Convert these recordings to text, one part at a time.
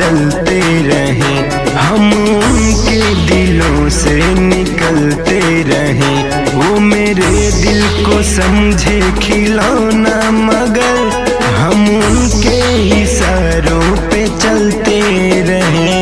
बदलते रहे, हम उनके दिलों से निकलते रहे। वो मेरे दिल को समझे खिलौना, मगर हम उनके इशारों पे चलते रहे।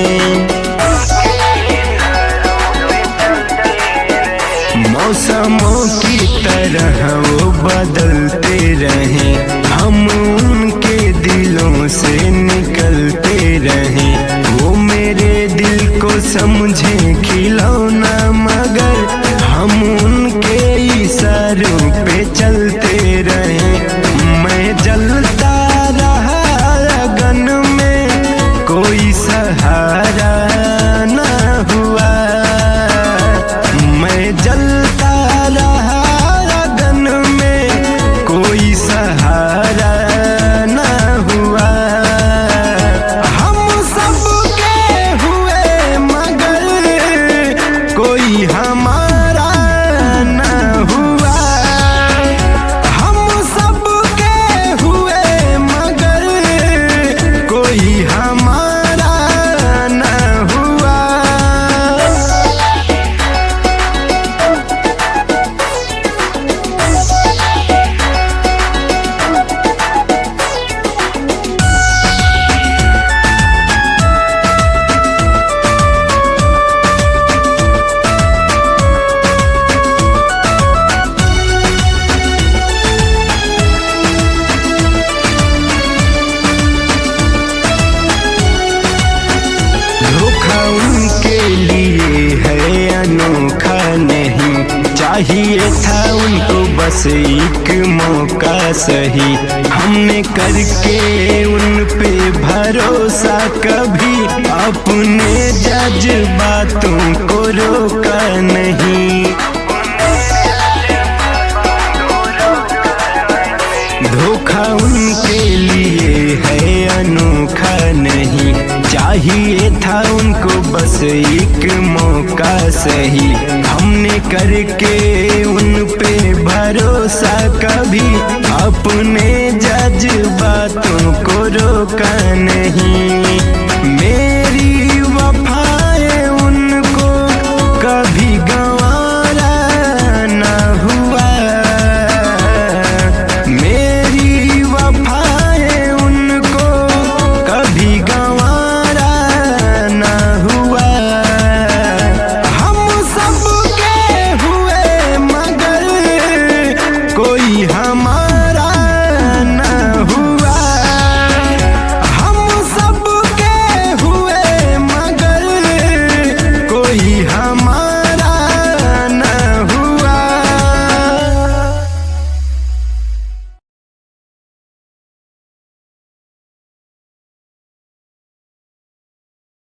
मौसमों की तरह वो बदलते रहे, हम उनके दिलों से निकलते रहे। वो मेरे दिल को समझे खिलौना, मगर हम उनके इशारों पे चलते रहे। मैं जलता रहा अगन में, कोई सहारा ना हुआ। मैं जलता रहा अगन में, कोई सहारा ना हुआ। हम सबके हुए मगर कोई हमारा ना हुआ। हम सबके हुए मगर कोई हमारा ना हुआ। धोखा उनके लिए है अनोखा नहीं, चाहिए था उनको बस एक मौका सही। हमने करके उन पे भरोसा, कभी अपने जज्बातों को रोका नहीं। धोखा उनके लिए है अनोखा नहीं, चाहिए था उनको बस एक मौका सही। हमने करके उन पे भरोसा, कभी अपने जज्बातों को रोका नहीं।